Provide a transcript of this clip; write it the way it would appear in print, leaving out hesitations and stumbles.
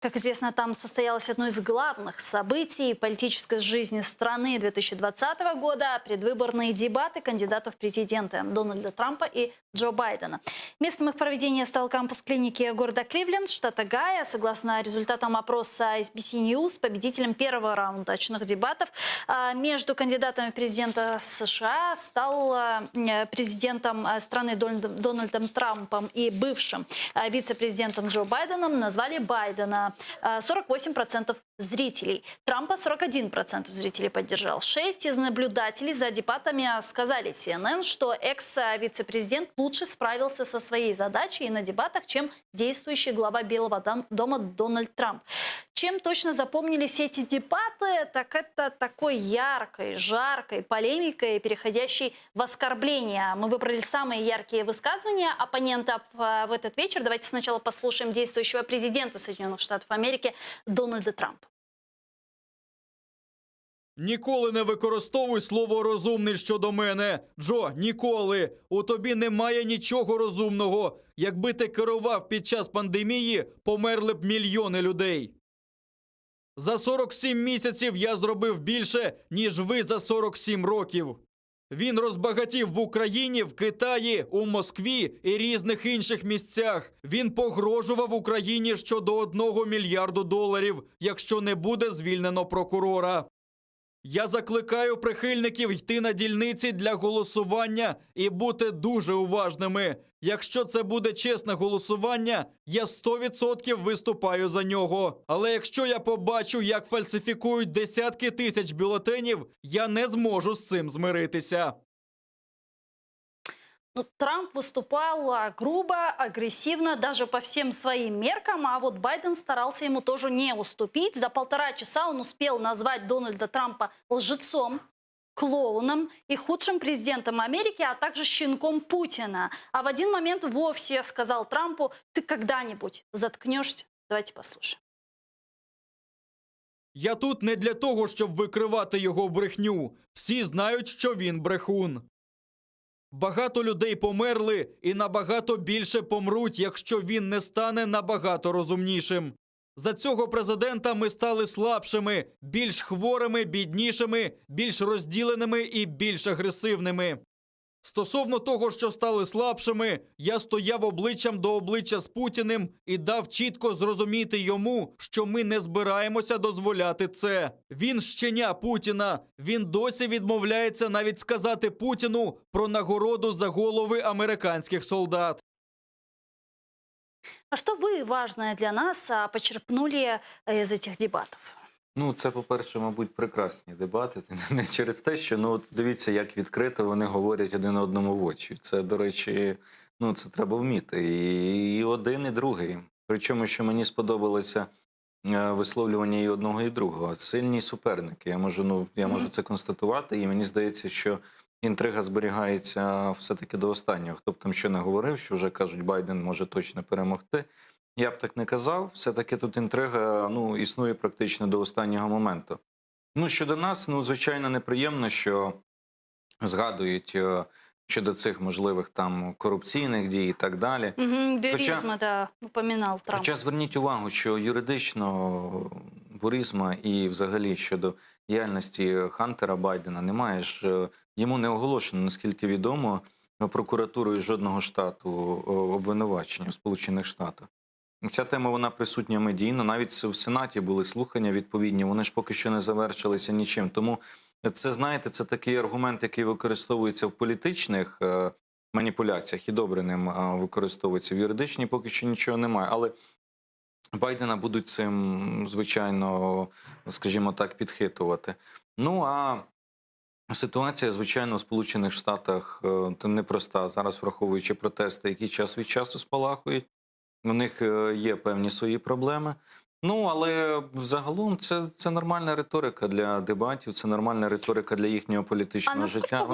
Как известно, там состоялось одно из главных событий в политической жизни страны 2020 года – предвыборные дебаты кандидатов в президенты Дональда Трампа и Джо Байдена. Местом их проведения стал кампус клиники города Кливленд, штата Огайо. Согласно результатам опроса SBC News, победителем первого раунда очных дебатов между кандидатами президента США стал президентом страны Дональдом Трампом и бывшим вице-президентом Джо Байденом назвали Байдена. 48% зрителей. Трампа 41% зрителей поддержал. 6 из наблюдателей за дебатами сказали CNN, что экс-вице-президент лучше справился со своей задачей на дебатах, чем действующий глава Белого дома Дональд Трамп. Чем точно запомнились эти дебаты, так это такой яркой, жаркой полемикой, переходящей в оскорбление. Мы выбрали самые яркие высказывания оппонентов в этот вечер. Давайте сначала послушаем действующего президента Соединенных Штатов Америки Дональда Трампа. Ніколи не використовуй слово «розумний» щодо мене. Джо, ніколи. У тобі немає нічого розумного. Якби ти керував під час пандемії, померли б мільйони людей. За 47 місяців я зробив більше, ніж ви за 47 років. Він розбагатів в Україні, в Китаї, у Москві і різних інших місцях. Він погрожував Україні щодо $1 мільярда, якщо не буде звільнено прокурора. Я закликаю прихильників йти на дільниці для голосування і бути дуже уважними. Якщо це буде чесне голосування, я 100% виступаю за нього. Але якщо я побачу, як фальсифікують десятки тисяч бюлетенів, я не зможу з цим змиритися. Трамп выступал грубо, агрессивно, даже по всем своим меркам, а вот Байден старался ему тоже не уступить. За 1,5 часа он успел назвать Дональда Трампа лжецом, клоуном и худшим президентом Америки, а также щенком Путина. А в один момент вовсе сказал Трампу: «Ты когда-нибудь заткнешься?» Давайте послушаем. Я тут не для того, щоб викривати його брехню. Всі знають, що він брехун. Багато людей померли і набагато більше помруть, якщо він не стане набагато розумнішим. За цього президента ми стали слабшими, більш хворими, біднішими, більш розділеними і більш агресивними. Стосовно того, що стали слабшими, я стояв обличчям до обличчя з Путіним і дав чітко зрозуміти йому, що ми не збираємося дозволяти це. Він щеня Путіна. Він досі відмовляється навіть сказати Путіну про нагороду за голови американських солдат. А что вы, важное для нас, почерпнули из этих дебатов? Ну, це, по-перше, мабуть, прекрасні дебати. Не через те, що, ну, дивіться, як відкрито вони говорять один одному в очі. Це, до речі, ну, це треба вміти. І один, і другий. Причому, що мені сподобалося висловлювання і одного, і другого. Сильні суперники. Я можу це констатувати, і мені здається, що інтрига зберігається все-таки до останнього. Хто б там що не говорив, що вже кажуть, Байден може точно перемогти. Я б так не казав, все-таки тут інтрига, ну, існує практично до останнього моменту. Ну, щодо нас, ну, звичайно, неприємно, що згадують щодо цих можливих там корупційних дій і так далі. Буризма, да, упоминав Трамп. Хоча зверніть увагу, що юридично буризма і взагалі щодо діяльності Хантера Байдена немає ж, йому не оголошено, наскільки відомо, прокуратурою жодного штату обвинувачення в Сполучених Штатах. Ця тема, вона присутня медійно, навіть в Сенаті були слухання відповідні, вони ж поки що не завершилися нічим. Тому це, знаєте, це такий аргумент, який використовується в політичних маніпуляціях і добре ним використовується. В юридичній поки що нічого немає, але Байдена будуть цим, звичайно, скажімо так, підхитувати. Ну, а ситуація, звичайно, в Сполучених Штатах непроста. Зараз, враховуючи протести, які час від часу спалахують, у них є певні свої проблеми. Ну, але взагалом це нормальна риторика для дебатів, це нормальна риторика для їхнього політичного життя.